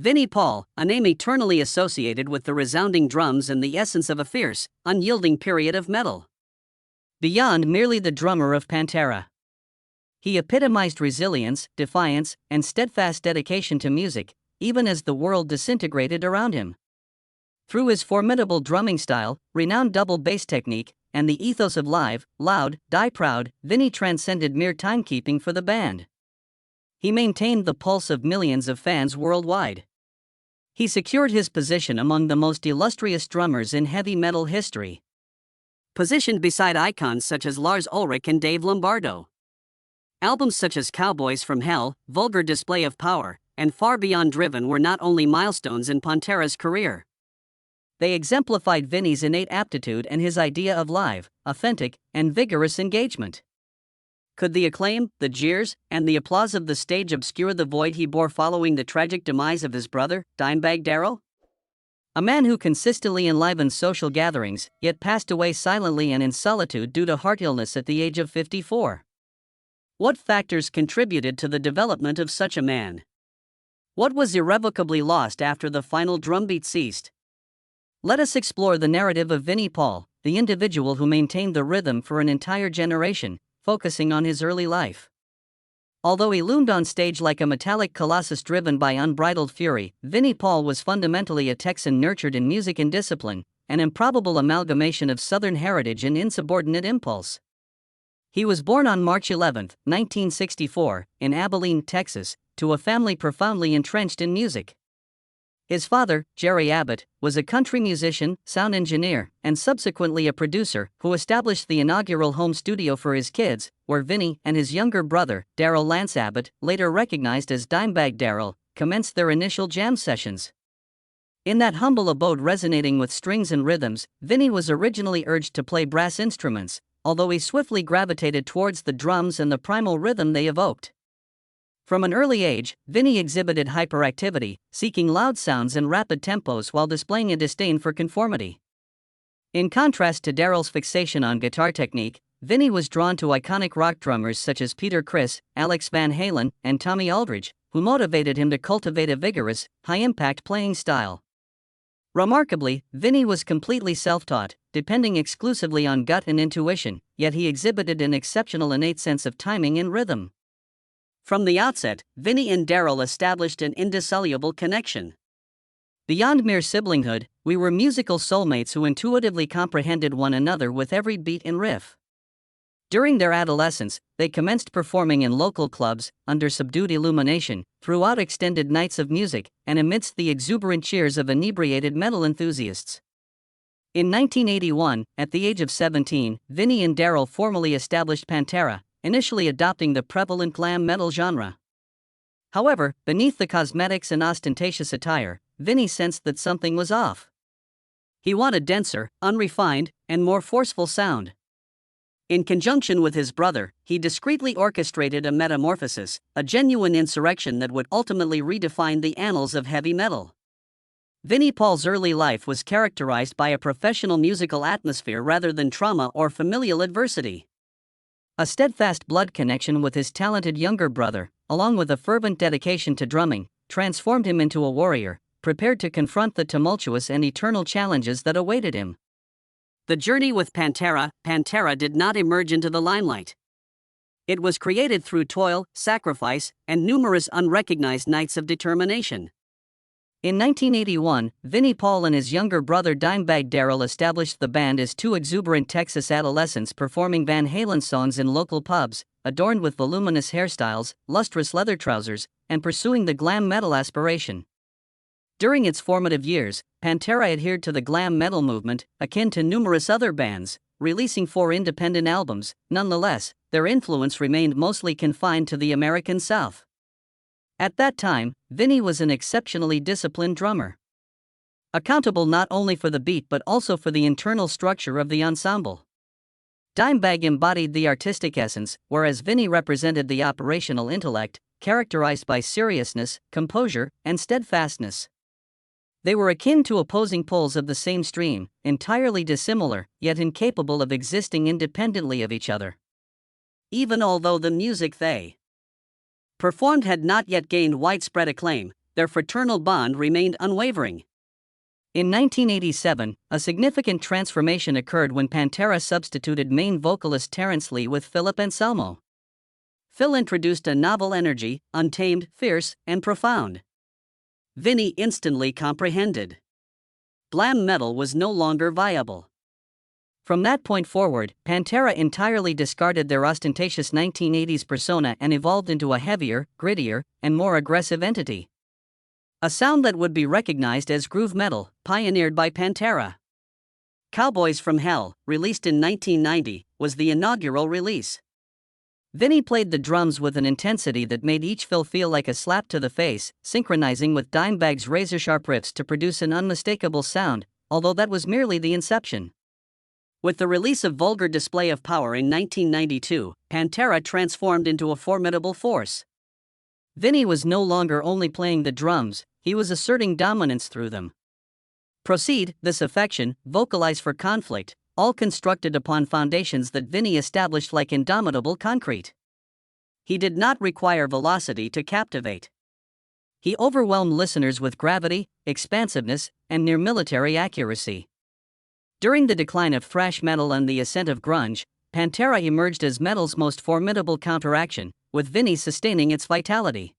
Vinnie Paul, a name eternally associated with the resounding drums and the essence of a fierce, unyielding period of metal. Beyond merely the drummer of Pantera, he epitomized resilience, defiance, and steadfast dedication to music, even as the world disintegrated around him. Through his formidable drumming style, renowned double bass technique, and the ethos of live, loud, die proud, Vinnie transcended mere timekeeping for the band. He maintained the pulse of millions of fans worldwide. He secured his position among the most illustrious drummers in heavy metal history, positioned beside icons such as Lars Ulrich and Dave Lombardo. Albums such as Cowboys from Hell, Vulgar Display of Power, and Far Beyond Driven were not only milestones in Pantera's career. They exemplified Vinnie's innate aptitude and his idea of live, authentic, and vigorous engagement. Could the acclaim, the jeers, and the applause of the stage obscure the void he bore following the tragic demise of his brother, Dimebag Darrell? A man who consistently enlivened social gatherings, yet passed away silently and in solitude due to heart illness at the age of 54. What factors contributed to the development of such a man? What was irrevocably lost after the final drumbeat ceased? Let us explore the narrative of Vinnie Paul, the individual who maintained the rhythm for an entire generation, focusing on his early life. Although he loomed on stage like a metallic colossus driven by unbridled fury, Vinnie Paul was fundamentally a Texan nurtured in music and discipline, an improbable amalgamation of Southern heritage and insubordinate impulse. He was born on March 11, 1964, in Abilene, Texas, to a family profoundly entrenched in music. His father, Jerry Abbott, was a country musician, sound engineer, and subsequently a producer who established the inaugural home studio for his kids, where Vinnie and his younger brother, Darrell Lance Abbott, later recognized as Dimebag Darrell, commenced their initial jam sessions. In that humble abode resonating with strings and rhythms, Vinnie was originally urged to play brass instruments, although he swiftly gravitated towards the drums and the primal rhythm they evoked. From an early age, Vinnie exhibited hyperactivity, seeking loud sounds and rapid tempos while displaying a disdain for conformity. In contrast to Darrell's fixation on guitar technique, Vinnie was drawn to iconic rock drummers such as Peter Criss, Alex Van Halen, and Tommy Aldridge, who motivated him to cultivate a vigorous, high-impact playing style. Remarkably, Vinnie was completely self-taught, depending exclusively on gut and intuition, yet he exhibited an exceptional innate sense of timing and rhythm. From the outset, Vinnie and Darrell established an indissoluble connection. Beyond mere siblinghood, we were musical soulmates who intuitively comprehended one another with every beat and riff. During their adolescence, they commenced performing in local clubs, under subdued illumination, throughout extended nights of music, and amidst the exuberant cheers of inebriated metal enthusiasts. In 1981, at the age of 17, Vinnie and Darrell formally established Pantera, initially adopting the prevalent glam metal genre. However, beneath the cosmetics and ostentatious attire, Vinnie sensed that something was off. He wanted denser, unrefined, and more forceful sound. In conjunction with his brother, he discreetly orchestrated a metamorphosis, a genuine insurrection that would ultimately redefine the annals of heavy metal. Vinnie Paul's early life was characterized by a professional musical atmosphere rather than trauma or familial adversity. A steadfast blood connection with his talented younger brother, along with a fervent dedication to drumming, transformed him into a warrior, prepared to confront the tumultuous and eternal challenges that awaited him. The journey with Pantera did not emerge into the limelight. It was created through toil, sacrifice, and numerous unrecognized nights of determination. In 1981, Vinnie Paul and his younger brother Dimebag Darrell established the band as two exuberant Texas adolescents performing Van Halen songs in local pubs, adorned with voluminous hairstyles, lustrous leather trousers, and pursuing the glam metal aspiration. During its formative years, Pantera adhered to the glam metal movement, akin to numerous other bands, releasing 4 independent albums. Nonetheless, their influence remained mostly confined to the American South. At that time, Vinnie was an exceptionally disciplined drummer, accountable not only for the beat but also for the internal structure of the ensemble. Dimebag embodied the artistic essence, whereas Vinnie represented the operational intellect, characterized by seriousness, composure, and steadfastness. They were akin to opposing poles of the same stream, entirely dissimilar, yet incapable of existing independently of each other. Even although the music they performed had not yet gained widespread acclaim, their fraternal bond remained unwavering. In 1987, a significant transformation occurred when Pantera substituted main vocalist Terrence Lee with Philip Anselmo. Phil introduced a novel energy, untamed, fierce, and profound. Vinnie instantly comprehended. Glam metal was no longer viable. From that point forward, Pantera entirely discarded their ostentatious 1980s persona and evolved into a heavier, grittier, and more aggressive entity. A sound that would be recognized as groove metal, pioneered by Pantera. Cowboys from Hell, released in 1990, was the inaugural release. Vinnie played the drums with an intensity that made each fill feel like a slap to the face, synchronizing with Dimebag's razor-sharp riffs to produce an unmistakable sound, although that was merely the inception. With the release of Vulgar Display of Power in 1992, Pantera transformed into a formidable force. Vinnie was no longer only playing the drums, he was asserting dominance through them. Proceed, This Affection, Vocalize for Conflict, all constructed upon foundations that Vinnie established like indomitable concrete. He did not require velocity to captivate. He overwhelmed listeners with gravity, expansiveness, and near-military accuracy. During the decline of thrash metal and the ascent of grunge, Pantera emerged as metal's most formidable counteraction, with Vinnie sustaining its vitality.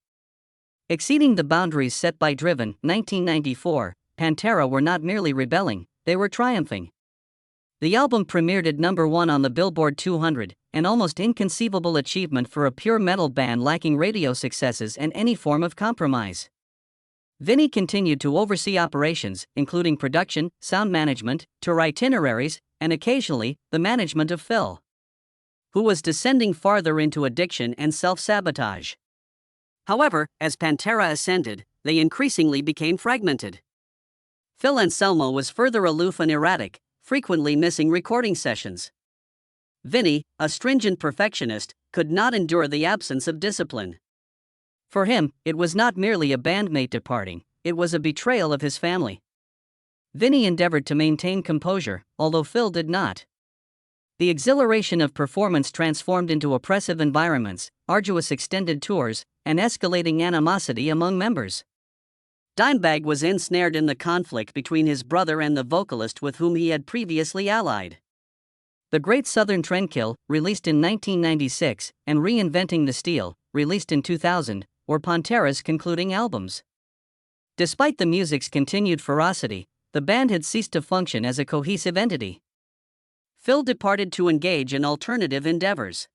Exceeding the boundaries set by Driven, 1994, Pantera were not merely rebelling, they were triumphing. The album premiered at #1 on the Billboard 200, an almost inconceivable achievement for a pure metal band lacking radio successes and any form of compromise. Vinnie continued to oversee operations, including production, sound management, tour itineraries, and occasionally, the management of Phil, who was descending farther into addiction and self-sabotage. However, as Pantera ascended, they increasingly became fragmented. Phil Anselmo was further aloof and erratic, frequently missing recording sessions. Vinnie, a stringent perfectionist, could not endure the absence of discipline. For him, it was not merely a bandmate departing, it was a betrayal of his family. Vinnie endeavored to maintain composure, although Phil did not. The exhilaration of performance transformed into oppressive environments, arduous extended tours, and escalating animosity among members. Dimebag was ensnared in the conflict between his brother and the vocalist with whom he had previously allied. The Great Southern Trendkill, released in 1996, and Reinventing the Steel, released in 2000, were Pantera's concluding albums. Despite the music's continued ferocity, the band had ceased to function as a cohesive entity. Phil departed to engage in alternative endeavors.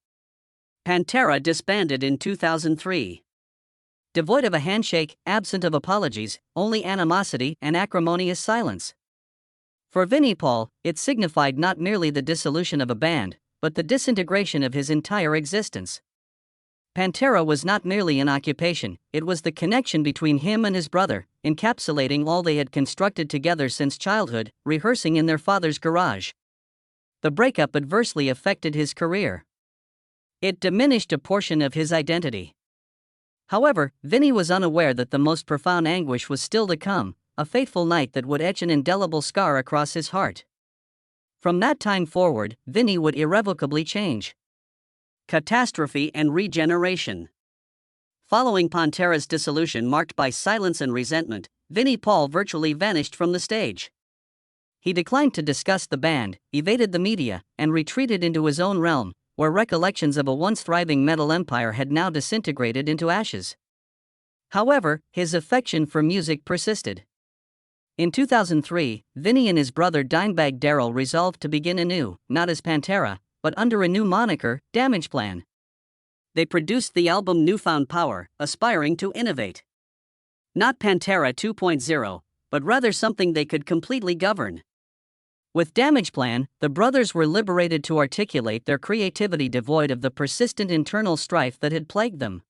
Pantera disbanded in 2003. Devoid of a handshake, absent of apologies, only animosity and acrimonious silence. For Vinnie Paul, it signified not merely the dissolution of a band, but the disintegration of his entire existence. Pantera was not merely an occupation, it was the connection between him and his brother, encapsulating all they had constructed together since childhood, rehearsing in their father's garage. The breakup adversely affected his career. It diminished a portion of his identity. However, Vinnie was unaware that the most profound anguish was still to come, a fateful night that would etch an indelible scar across his heart. From that time forward, Vinnie would irrevocably change. Catastrophe and regeneration. Following Pantera's dissolution marked by silence and resentment, Vinnie Paul virtually vanished from the stage. He declined to discuss the band, evaded the media, and retreated into his own realm, where recollections of a once thriving metal empire had now disintegrated into ashes. However, his affection for music persisted. In 2003, Vinnie and his brother Dimebag Darrell resolved to begin anew, not as Pantera, but under a new moniker, Damageplan. They produced the album Newfound Power, aspiring to innovate. Not Pantera 2.0, but rather something they could completely govern. With Damageplan, the brothers were liberated to articulate their creativity devoid of the persistent internal strife that had plagued them.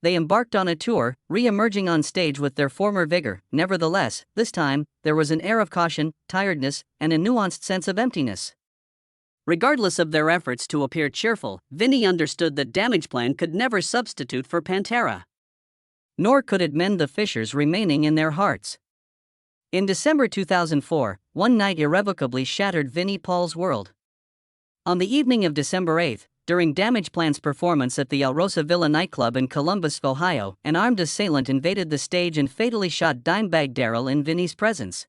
They embarked on a tour, re-emerging on stage with their former vigor. Nevertheless, this time, there was an air of caution, tiredness, and a nuanced sense of emptiness. Regardless of their efforts to appear cheerful, Vinnie understood that Damageplan could never substitute for Pantera. Nor could it mend the fissures remaining in their hearts. In December 2004, one night irrevocably shattered Vinnie Paul's world. On the evening of December 8, During Damageplan's performance at the El Rosa Villa nightclub in Columbus, Ohio, an armed assailant invaded the stage and fatally shot Dimebag Darrell in Vinnie's presence.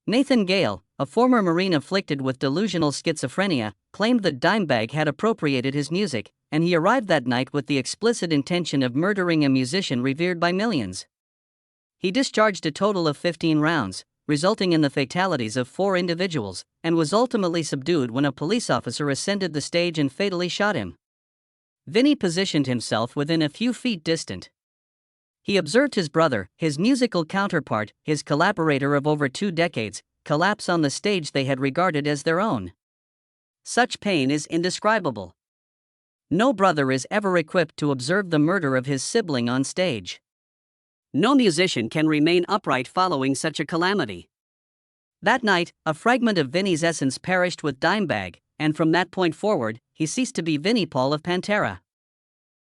Nathan Gale, a former Marine afflicted with delusional schizophrenia, claimed that Dimebag had appropriated his music, and he arrived that night with the explicit intention of murdering a musician revered by millions. He discharged a total of 15 rounds, resulting in the fatalities of 4 individuals, and was ultimately subdued when a police officer ascended the stage and fatally shot him. Vinnie positioned himself within a few feet distant. He observed his brother, his musical counterpart, his collaborator of over 2 decades, collapse on the stage they had regarded as their own. Such pain is indescribable. No brother is ever equipped to observe the murder of his sibling on stage. No musician can remain upright following such a calamity. That night, a fragment of Vinnie's essence perished with Dimebag, and from that point forward, he ceased to be Vinnie Paul of Pantera.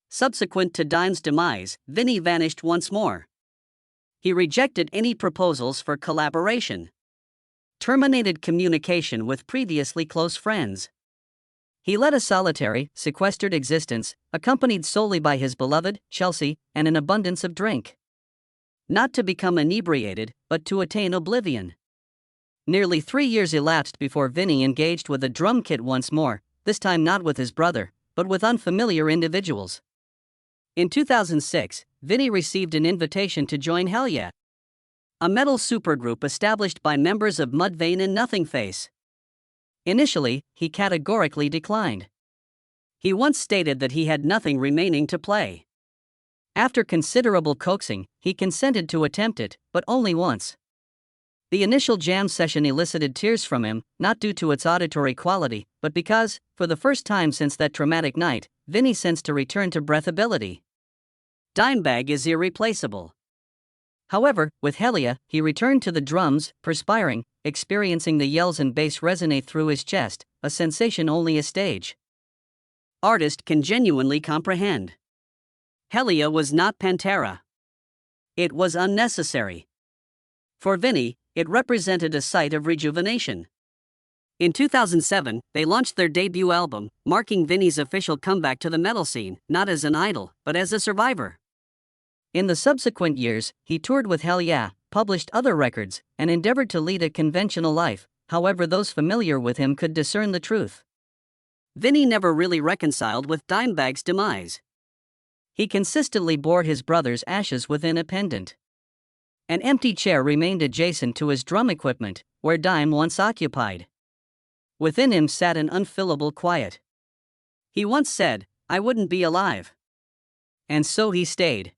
Subsequent to Dime's demise, Vinnie vanished once more. He rejected any proposals for collaboration, terminated communication with previously close friends. He led a solitary, sequestered existence, accompanied solely by his beloved, Chelsea, and an abundance of drink. Not to become inebriated, but to attain oblivion. Nearly 3 years elapsed before Vinnie engaged with a drum kit once more, this time not with his brother, but with unfamiliar individuals. In 2006, Vinnie received an invitation to join Hellyeah, a metal supergroup established by members of Mudvayne and Nothingface. Initially, he categorically declined. He once stated that he had nothing remaining to play. After considerable coaxing, he consented to attempt it, but only once. The initial jam session elicited tears from him, not due to its auditory quality, but because, for the first time since that traumatic night, Vinnie sensed a return to breathability. Dimebag is irreplaceable. However, with Hellyeah, he returned to the drums, perspiring, experiencing the yells and bass resonate through his chest, a sensation only a stage artist can genuinely comprehend. Hellyeah was not Pantera. It was unnecessary. For Vinnie, it represented a site of rejuvenation. In 2007, they launched their debut album, marking Vinnie's official comeback to the metal scene, not as an idol, but as a survivor. In the subsequent years, he toured with Hellyeah, published other records, and endeavored to lead a conventional life, however those familiar with him could discern the truth. Vinnie never really reconciled with Dimebag's demise. He consistently bore his brother's ashes within a pendant. An empty chair remained adjacent to his drum equipment, where Dime once occupied. Within him sat an unfillable quiet. He once said, "I wouldn't be alive." And so he stayed.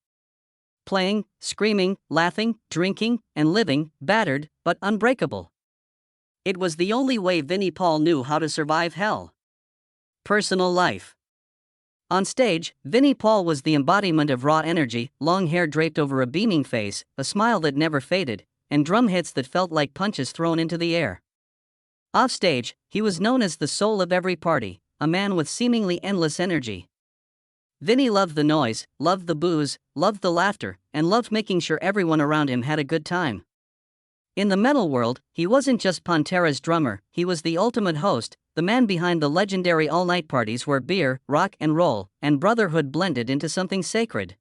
Playing, screaming, laughing, drinking, and living, battered, but unbreakable. It was the only way Vinnie Paul knew how to survive hell. Personal life. On stage, Vinnie Paul was the embodiment of raw energy, long hair draped over a beaming face, a smile that never faded, and drum hits that felt like punches thrown into the air. Offstage, he was known as the soul of every party, a man with seemingly endless energy. Vinnie loved the noise, loved the booze, loved the laughter, and loved making sure everyone around him had a good time. In the metal world, he wasn't just Pantera's drummer, he was the ultimate host, the man behind the legendary all-night parties where beer, rock and roll, and brotherhood blended into something sacred.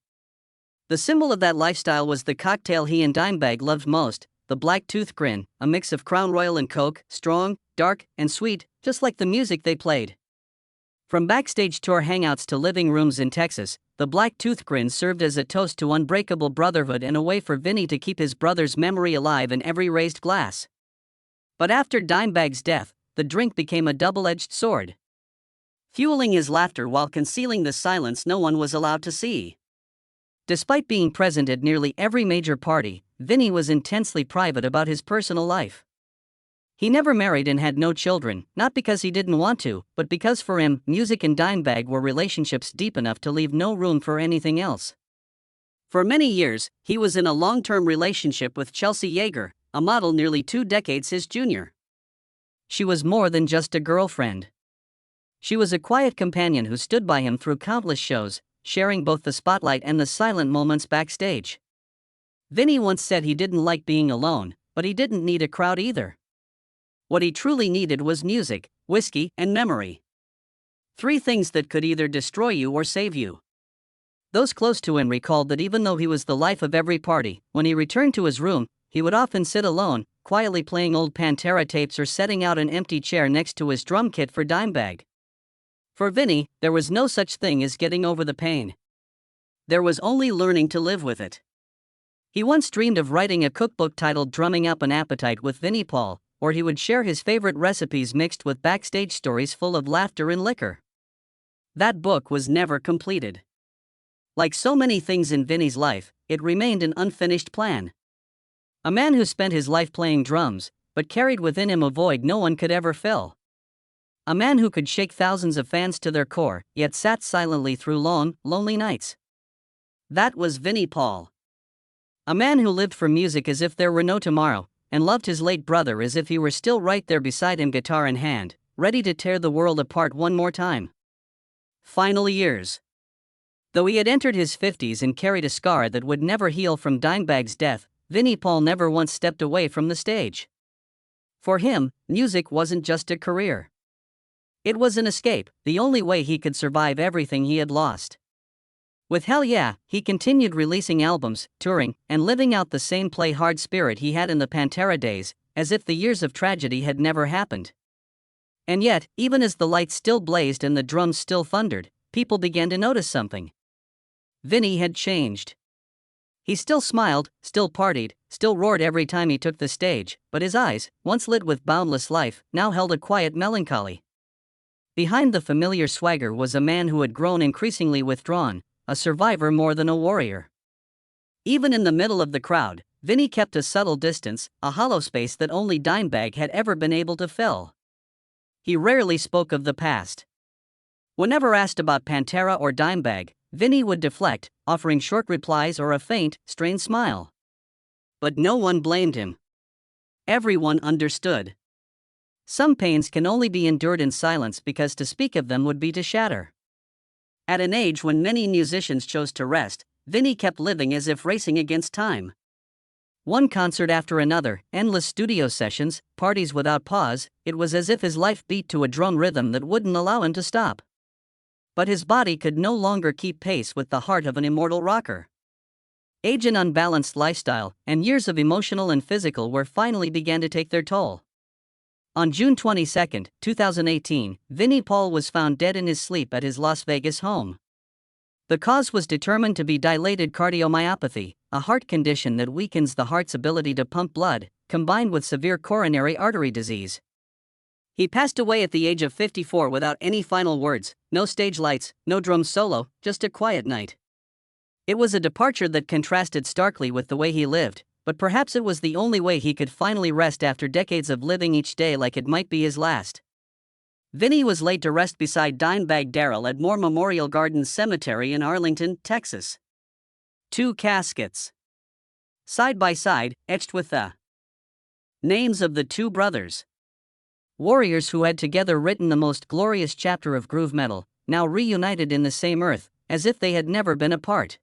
The symbol of that lifestyle was the cocktail he and Dimebag loved most, the Black Tooth Grin, a mix of Crown Royal and Coke, strong, dark, and sweet, just like the music they played. From backstage tour hangouts to living rooms in Texas, the Black Tooth Grin served as a toast to unbreakable brotherhood and a way for Vinnie to keep his brother's memory alive in every raised glass. But after Dimebag's death, the drink became a double-edged sword, fueling his laughter while concealing the silence no one was allowed to see. Despite being present at nearly every major party, Vinnie was intensely private about his personal life. He never married and had no children, not because he didn't want to, but because for him, music and Dimebag were relationships deep enough to leave no room for anything else. For many years, he was in a long-term relationship with Chelsea Yeager, a model nearly 2 decades his junior. She was more than just a girlfriend. She was a quiet companion who stood by him through countless shows, sharing both the spotlight and the silent moments backstage. Vinnie once said he didn't like being alone, but he didn't need a crowd either. What he truly needed was music, whiskey, and memory. 3 things that could either destroy you or save you. Those close to him recalled that even though he was the life of every party, when he returned to his room, he would often sit alone, quietly playing old Pantera tapes or setting out an empty chair next to his drum kit for Dimebag. For Vinnie, there was no such thing as getting over the pain. There was only learning to live with it. He once dreamed of writing a cookbook titled Drumming Up an Appetite with Vinnie Paul, or he would share his favorite recipes mixed with backstage stories full of laughter and liquor. That book was never completed. Like so many things in Vinnie's life, it remained an unfinished plan. A man who spent his life playing drums, but carried within him a void no one could ever fill. A man who could shake thousands of fans to their core, yet sat silently through long, lonely nights. That was Vinnie Paul. A man who lived for music as if there were no tomorrow, and loved his late brother as if he were still right there beside him, guitar in hand, ready to tear the world apart one more time. Final years. Though he had entered his 50s and carried a scar that would never heal from Dimebag's death, Vinnie Paul never once stepped away from the stage. For him, music wasn't just a career. It was an escape, the only way he could survive everything he had lost. With Hellyeah, he continued releasing albums, touring, and living out the same play-hard spirit he had in the Pantera days, as if the years of tragedy had never happened. And yet, even as the lights still blazed and the drums still thundered, people began to notice something. Vinnie had changed. He still smiled, still partied, still roared every time he took the stage, but his eyes, once lit with boundless life, now held a quiet melancholy. Behind the familiar swagger was a man who had grown increasingly withdrawn, a survivor more than a warrior. Even in the middle of the crowd, Vinnie kept a subtle distance, a hollow space that only Dimebag had ever been able to fill. He rarely spoke of the past. Whenever asked about Pantera or Dimebag, Vinnie would deflect, offering short replies or a faint, strained smile. But no one blamed him. Everyone understood. Some pains can only be endured in silence because to speak of them would be to shatter. At an age when many musicians chose to rest, Vinnie kept living as if racing against time. One concert after another, endless studio sessions, parties without pause, it was as if his life beat to a drum rhythm that wouldn't allow him to stop. But his body could no longer keep pace with the heart of an immortal rocker. Age and unbalanced lifestyle, and years of emotional and physical wear finally began to take their toll. On June 22, 2018, Vinnie Paul was found dead in his sleep at his Las Vegas home. The cause was determined to be dilated cardiomyopathy, a heart condition that weakens the heart's ability to pump blood, combined with severe coronary artery disease. He passed away at the age of 54 without any final words, no stage lights, no drum solo, just a quiet night. It was a departure that contrasted starkly with the way he lived, but perhaps it was the only way he could finally rest after decades of living each day like it might be his last. Vinnie was laid to rest beside Dimebag Darrell at Moore Memorial Gardens Cemetery in Arlington, Texas. 2 caskets. Side by side, etched with the names of the 2 brothers. Warriors who had together written the most glorious chapter of groove metal, now reunited in the same earth, as if they had never been apart.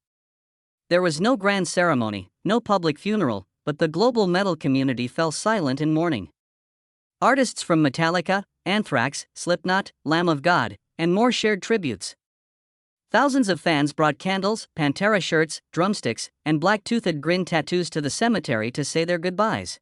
There was no grand ceremony, no public funeral, but the global metal community fell silent in mourning. Artists from Metallica, Anthrax, Slipknot, Lamb of God, and more shared tributes. Thousands of fans brought candles, Pantera shirts, drumsticks, and black-toothed grin tattoos to the cemetery to say their goodbyes.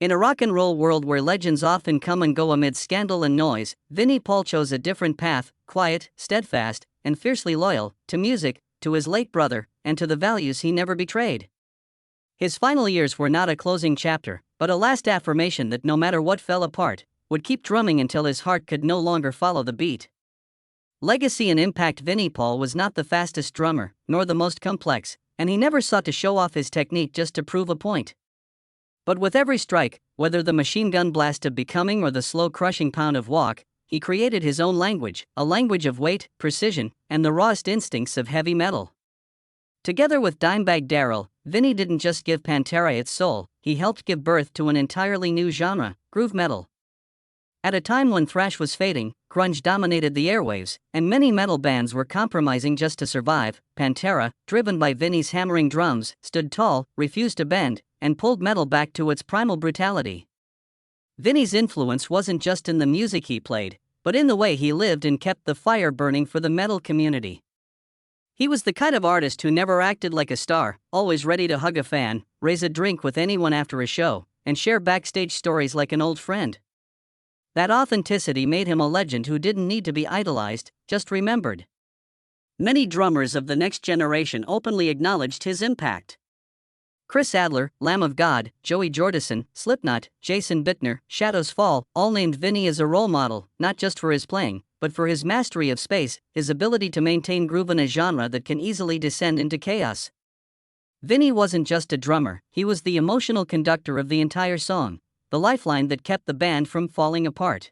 In a rock and roll world where legends often come and go amid scandal and noise, Vinnie Paul chose a different path, quiet, steadfast, and fiercely loyal, to music, to his late brother, and to the values he never betrayed. His final years were not a closing chapter, but a last affirmation that no matter what fell apart, would keep drumming until his heart could no longer follow the beat. Legacy and impact. Vinnie Paul was not the fastest drummer, nor the most complex, and he never sought to show off his technique just to prove a point. But with every strike, whether the machine gun blast of becoming or the slow crushing pound of walk, he created his own language, a language of weight, precision, and the rawest instincts of heavy metal. Together with Dimebag Darrell, Vinnie didn't just give Pantera its soul, he helped give birth to an entirely new genre, groove metal. At a time when thrash was fading, grunge dominated the airwaves, and many metal bands were compromising just to survive, Pantera, driven by Vinnie's hammering drums, stood tall, refused to bend, and pulled metal back to its primal brutality. Vinnie's influence wasn't just in the music he played, but in the way he lived and kept the fire burning for the metal community. He was the kind of artist who never acted like a star, always ready to hug a fan, raise a drink with anyone after a show, and share backstage stories like an old friend. That authenticity made him a legend who didn't need to be idolized, just remembered. Many drummers of the next generation openly acknowledged his impact. Chris Adler, Lamb of God, Joey Jordison, Slipknot, Jason Bittner, Shadows Fall, all named Vinnie as a role model, not just for his playing, but for his mastery of space, his ability to maintain groove in a genre that can easily descend into chaos. Vinnie wasn't just a drummer, he was the emotional conductor of the entire song, the lifeline that kept the band from falling apart.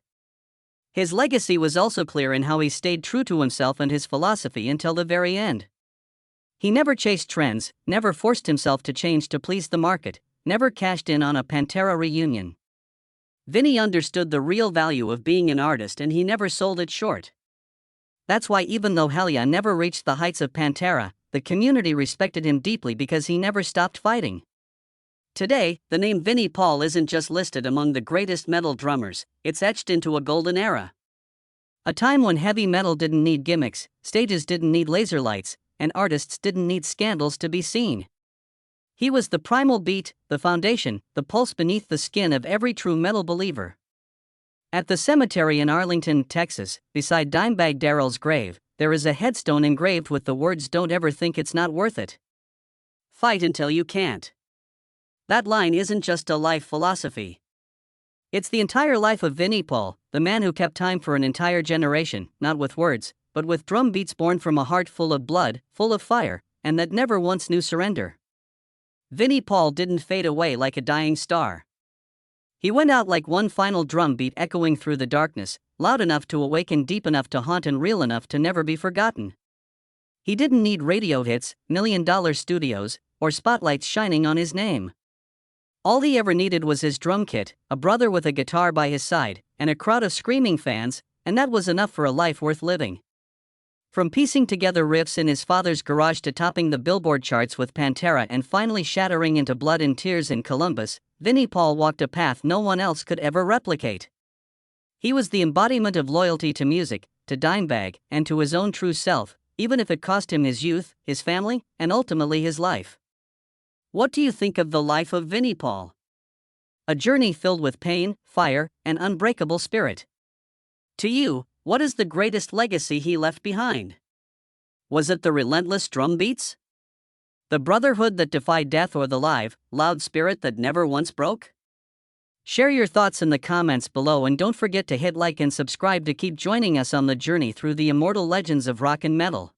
His legacy was also clear in how he stayed true to himself and his philosophy until the very end. He never chased trends, never forced himself to change to please the market, never cashed in on a Pantera reunion. Vinnie understood the real value of being an artist and he never sold it short. That's why even though Hellyeah never reached the heights of Pantera, the community respected him deeply because he never stopped fighting. Today, the name Vinnie Paul isn't just listed among the greatest metal drummers, it's etched into a golden era. A time when heavy metal didn't need gimmicks, stages didn't need laser lights, and artists didn't need scandals to be seen. He was the primal beat, the foundation, the pulse beneath the skin of every true metal believer. At the cemetery in Arlington, Texas, beside Dimebag Darrell's grave, there is a headstone engraved with the words "Don't ever think it's not worth it. Fight until you can't." That line isn't just a life philosophy. It's the entire life of Vinnie Paul, the man who kept time for an entire generation, not with words, but with drum beats born from a heart full of blood, full of fire, and that never once knew surrender. Vinnie Paul didn't fade away like a dying star. He went out like one final drum beat echoing through the darkness, loud enough to awaken, deep enough to haunt, and real enough to never be forgotten. He didn't need radio hits, million-dollar studios, or spotlights shining on his name. All he ever needed was his drum kit, a brother with a guitar by his side, and a crowd of screaming fans, and that was enough for a life worth living. From piecing together riffs in his father's garage to topping the Billboard charts with Pantera and finally shattering into Blood and Tears in Columbus, Vinnie Paul walked a path no one else could ever replicate. He was the embodiment of loyalty to music, to Dimebag, and to his own true self, even if it cost him his youth, his family, and ultimately his life. What do you think of the life of Vinnie Paul? A journey filled with pain, fire, and unbreakable spirit. To you, what is the greatest legacy he left behind? Was it the relentless drum beats? The brotherhood that defied death, or the live, loud spirit that never once broke? Share your thoughts in the comments below and don't forget to hit like and subscribe to keep joining us on the journey through the immortal legends of rock and metal.